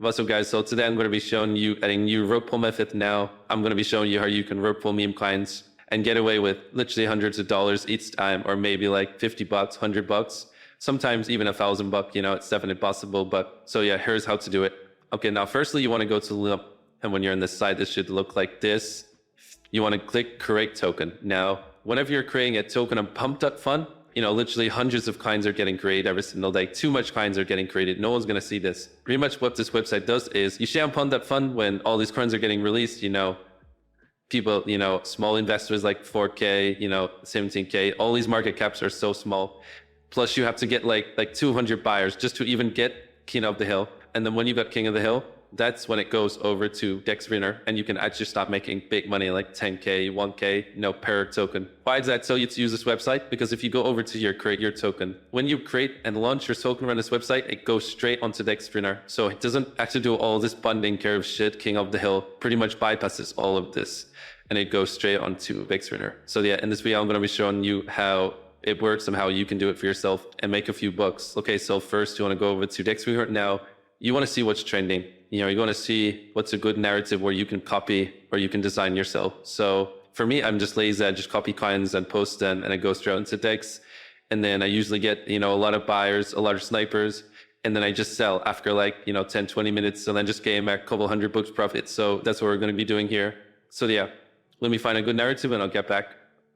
What's up, guys? So today I'm going to be showing you a new rug pull method. Now I'm going to be showing you how you can rug pull meme coins and get away with literally hundreds of dollars each time, or maybe like 50 bucks, 100 bucks, sometimes even $1,000. It's definitely possible. But so yeah, here's how to do it. Okay, now firstly, you want to go to the, and when you're on this site, this should look like this. You want to click create token. Now, whenever you're creating a token on pump.fun, literally hundreds of coins are getting created every single day. Too much coins are getting created. No one's going to see this. Pretty much what this website does is you share on pump.fun when all these coins are getting released, people, small investors like 4K, 17K, all these market caps are so small. Plus you have to get like 200 buyers just to even get King of the Hill. And then when you got King of the Hill, that's when it goes over to Dex Winner, and you can actually start making big money like 10K, 1K, per token. Why is that so you to use this website? Because if you go over to your create your token, when you create and launch your token on this website, it goes straight onto Dex Winner. So it doesn't actually do all this bundling curve shit. King of the Hill pretty much bypasses all of this, and it goes straight onto Dex Winner. So yeah, in this video, I'm going to be showing you how it works and how you can do it for yourself and make a few bucks. Okay, so first you want to go over to Dex Winner. Now you want to see what's trending. You want to see what's a good narrative where you can copy or you can design yourself. So for me, I'm just lazy. I just copy coins and post them, and it goes straight into Dex. And then I usually get, a lot of buyers, a lot of snipers. And then I just sell after 10, 20 minutes, and then just gain back a couple $100 profit. So that's what we're going to be doing here. So yeah, let me find a good narrative and I'll get back.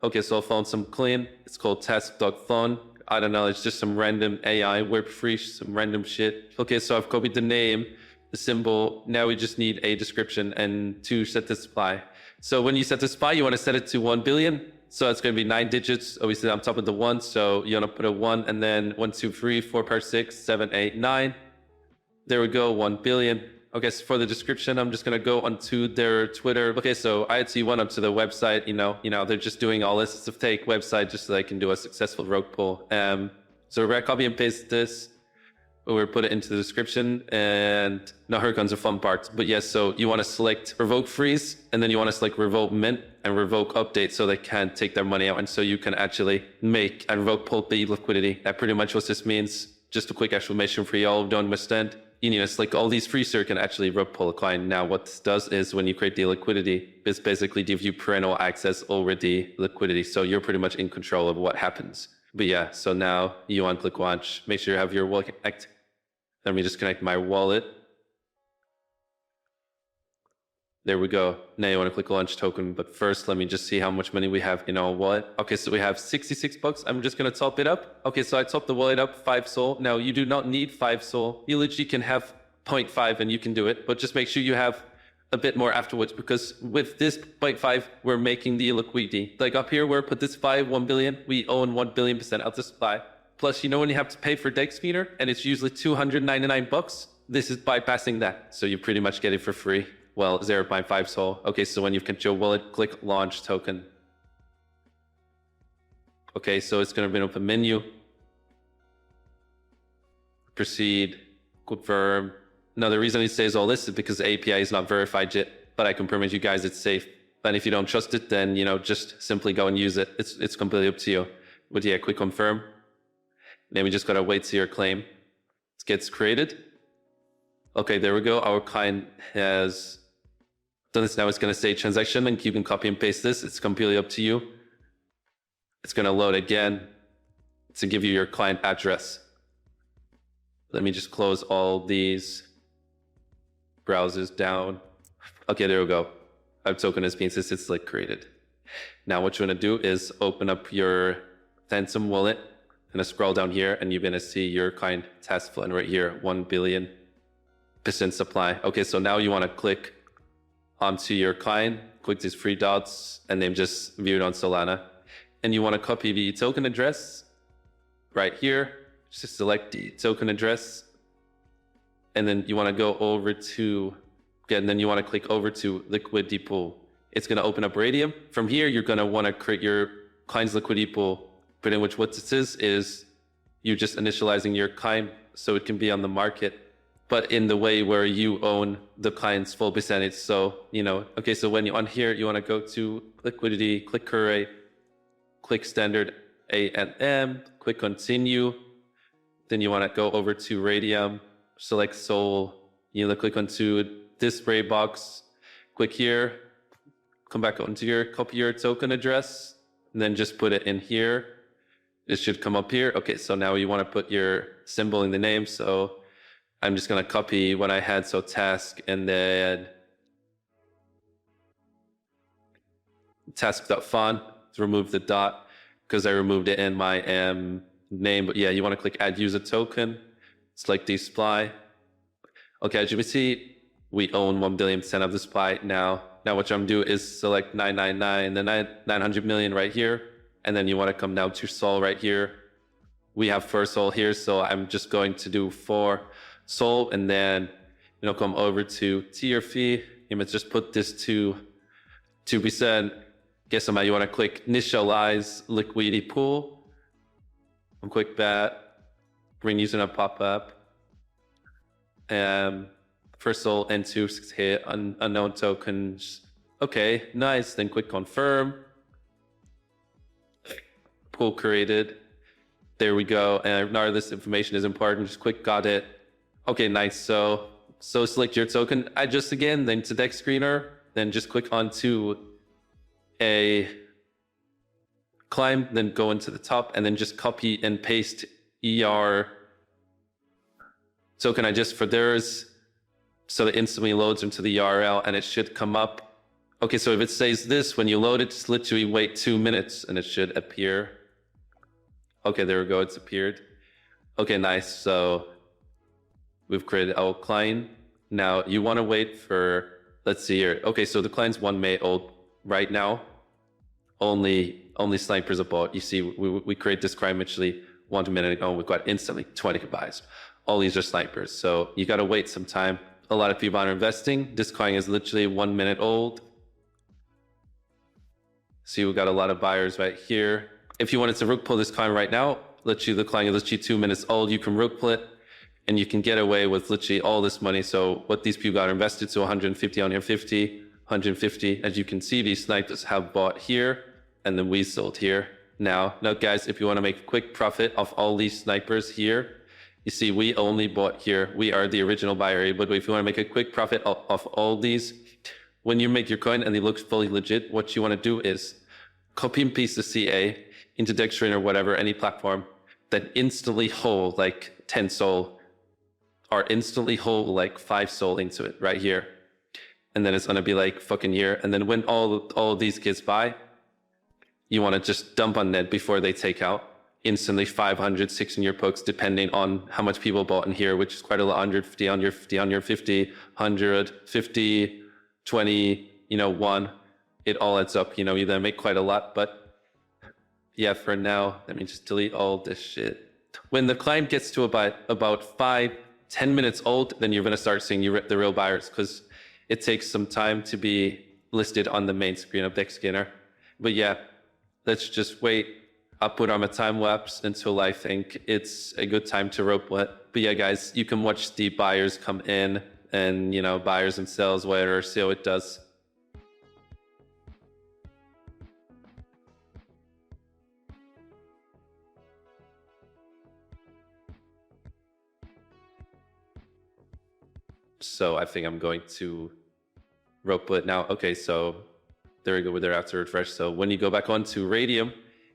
Okay, so I found some clean. It's called task.fun. I don't know, it's just some random AI, Web3, some random shit. Okay, so I've copied the name, the symbol. Now we just need a description and to set the supply. So when you set the supply, you want to set it to 1 billion. So it's going to be 9 digits, obviously on top of the 1. So you want to put a 1 and then 1, 2, 3, 4, 5, 6, 7, 8, 9. There we go, 1 billion. Okay, so for the description, I'm just going to go onto their Twitter. Okay, so I actually went up to the website, they're just doing all this. It's a fake website just so they can do a successful rug pull. So we're going to copy and paste this. We'll put it into the description, and now here comes the fun part. But yes, so you want to select revoke freeze, and then you want to select revoke mint and revoke update so they can't take their money out, and so you can actually make and revoke pull B liquidity. That pretty much what this means. Just a quick explanation for y'all who don't understand. You need to select all these freezer can actually rug pull a coin. Now what this does is when you create the liquidity, this basically gives you parental access over the liquidity. So you're pretty much in control of what happens. But yeah, so now you want to click launch. Make sure you have your wallet connect. Let me just connect my wallet. There we go. Now you want to click launch token, but first let me just see how much money we have in our wallet. Okay, so we have 66 bucks. I'm just going to top it up. Okay, so I topped the wallet up 5 SOL. Now you do not need 5 SOL. You literally can have 0.5 and you can do it, but just make sure you have a bit more afterwards, because with this 0.5, we're making the liquidity. Like up here, where I put this 1 billion, we own 1 billion% of the supply. Plus, when you have to pay for Dex Feeder, and it's usually 299 bucks, this is bypassing that. So you pretty much get it for free. Well, 0.5 SOL. Okay, so when you've got your wallet, click launch token. Okay, so it's going to bring up a menu. Proceed, confirm. Now, the reason it says all this is because the API is not verified yet, but I can promise you guys it's safe. And if you don't trust it, then, just simply go and use it. It's completely up to you. But yeah, click confirm. Then we just got to wait till your claim gets created. Okay, there we go. Our client has done this. Now it's going to say transaction, and you can copy and paste this. It's completely up to you. It's going to load again to give you your client address. Let me just close all these browsers down. Okay, there we go. Our token has been successfully created. Now what you want to do is open up your Phantom wallet and scroll down here, and you're going to see your client task flow right here, 1 billion% supply. Okay, so now you want to click onto your client, click these 3 dots, and then just view it on Solana. And you want to copy the token address right here. Just select the token address. And then you want to go over to, and then you want to click over to liquidity pool. It's going to open up Radium. From here, you're going to want to create your client's liquidity pool. But in which what this is you're just initializing your client so it can be on the market, but in the way where you own the client's full percentage. So, okay, so when you're on here, you want to go to liquidity, click curate, click standard A&M, click continue. Then you want to go over to Radium, select Sol, You click onto this gray box, click here, come back onto your copy your token address, and then just put it in here. It should come up here. Okay, so now you want to put your symbol in the name. So I'm just going to copy what I had. So task and then task.font to remove the dot because I removed it in my name. But yeah, you want to click add user token. Select the supply. Okay, as you can see, we own 1 billion percent of the supply now. Now what I'm doing is select 999, then 900 million right here. And then you want to come down to Sol right here. We have 4 Sol here, so I'm just going to do 4 Sol and then come over to tier fee. You must just put this to 2%. Guess somehow you want to click initialize liquidity pool. And click that. Bring using a pop-up. First Sol N2 hit unknown tokens. Okay, nice. Then click confirm. Pool created. There we go. And now this information is important. Just click got it. Okay, nice. So select your token address again, then to deck screener, then just click onto a climb, then go into the top, and then just copy and paste ER token address for theirs. So it instantly loads into the URL and it should come up. Okay, so if it says this, when you load it, just literally wait 2 minutes and it should appear. Okay, there we go, it's appeared. Okay, nice. So we've created our client. Now you want to wait for, let's see here. Okay, so the client's 1 May old right now. Only snipers are bought. You see, we create this client literally 1 minute ago. We've got instantly 20 buys. All these are snipers. So you got to wait some time. A lot of people are investing. This coin is literally 1 minute old. See, we got a lot of buyers right here. If you wanted to rook pull this coin right now, literally the coin is literally 2 minutes old. You can rook pull it and you can get away with literally all this money. So what these people got invested to 150, 150, 150. As you can see, these snipers have bought here and then we sold here. Now guys, if you want to make a quick profit off all these snipers here, you see, we only bought here. We are the original buyer. But if you want to make a quick profit off all these, when you make your coin and it looks fully legit, what you want to do is copy and paste the CA into Dextrain or whatever, any platform, then instantly hold like 10 Sol or instantly hold like 5 Sol into it right here. And then it's going to be like fucking here. And then when all of these kids buy, you want to just dump on net before they take out. Instantly 500, 600 pokes, depending on how much people bought in here, which is quite a lot, 150, 150, 150, 100, 50, 20, 1. It all adds up, you then make quite a lot. But yeah, for now, let me just delete all this shit. When the client gets to about 5-10 minutes old, then you're going to start seeing the real buyers because it takes some time to be listed on the main screen of DexScanner. But yeah, let's just wait. I'll put on a time lapse until I think it's a good time to rope it. But yeah, guys, you can watch the buyers come in and, buyers and sells, whatever, see how it does. So I think I'm going to rope it now. Okay, so there we go with their after refresh. So when you go back onto Radium,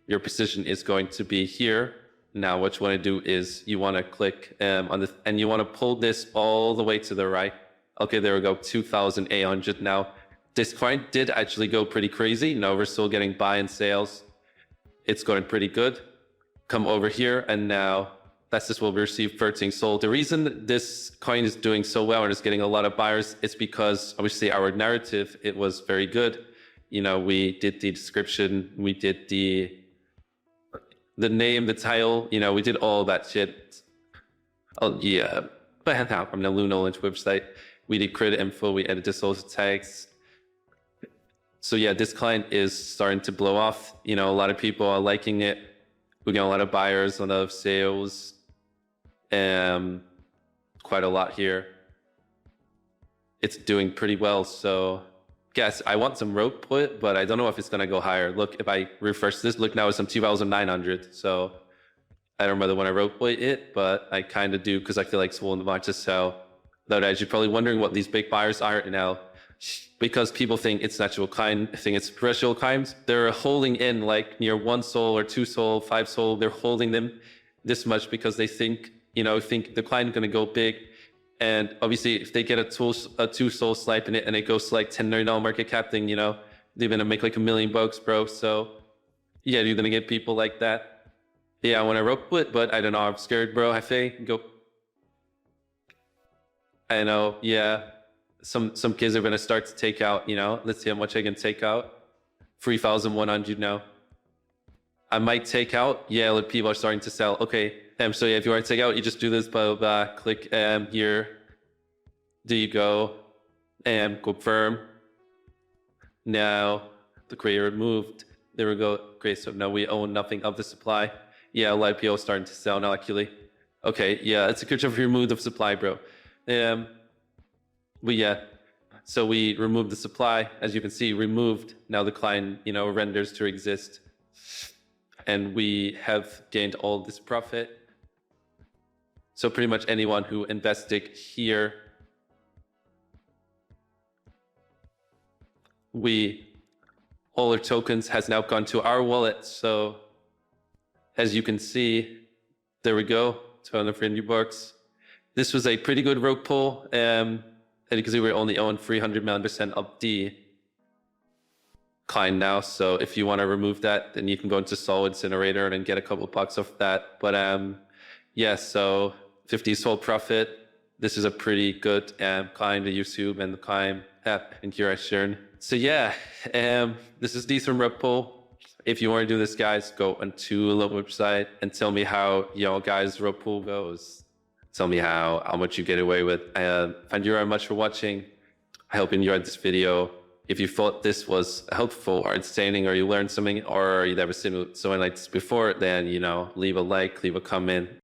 your position is going to be here. Now what you want to do is you want to click on this and you want to pull this all the way to the right. Okay, there we go, 2,800 now. This coin did actually go pretty crazy. We're still getting buy and sales. It's going pretty good. Come over here and now that's just what we received 13 Sol. The reason this coin is doing so well and is getting a lot of buyers is because obviously our narrative, it was very good. We did the description, we did the name, the title, we did all that shit. Oh yeah, but from the Luna Launch website, we did credit info, we edited social tags. So yeah, this client is starting to blow off. A lot of people are liking it. We got a lot of buyers, a lot of sales, quite a lot here. It's doing pretty well. So guys, I want some rope put, but I don't know if it's going to go higher. Look, if I refresh this, look, now it's some 2,900. So I don't really want to rope put it, but I kind of do because I feel like it's one of to sell Nowadays, you're probably wondering what these big buyers are now, because people think it's natural kind, think it's terrestrial kind. They're holding in like near 1 sol or 2 sol, 5 sol. They're holding them this much because they think, think the client going to go big. And obviously, if they get a 2 sol snipe in it and it goes to like $10 million market cap thing, they're going to make like $1 million, bro. So yeah, you're going to get people like that. Yeah, I want to rope it, but I don't know. I'm scared, bro. Go. I know, yeah. Some kids are going to start to take out, let's see how much I can take out. 3,100 now. I might take out. Yeah, look, people are starting to sell. Okay. So yeah, if you want to take out, you just do this, blah, blah, blah. Click here. There you go. Confirm. Now the creator removed. There we go. Great. So now we own nothing of the supply. Yeah, a lot of people are starting to sell now, actually. Okay. Yeah, it's a picture of remove of supply, bro. But yeah, so we removed the supply, as you can see, removed. Now the client, renders to exist. And we have gained all this profit. So pretty much anyone who invested here, all our tokens has now gone to our wallet. So as you can see, there we go, 250 bucks. This was a pretty good rogue pull. And because we only own 300% of the client now. So if you want to remove that, then you can go into Sol Incinerator and get a couple bucks off that. But yeah, so 50 Sol profit. This is a pretty good client to YouTube and the client app and here I shared. So yeah, this is decent rogue pull. If you want to do this, guys, go onto the website and tell me how guys rogue pull goes. Tell me how much you get away with. Thank you very much for watching. I hope you enjoyed this video. If you thought this was helpful or entertaining, or you learned something, or you've never seen something like this before, then leave a like, leave a comment.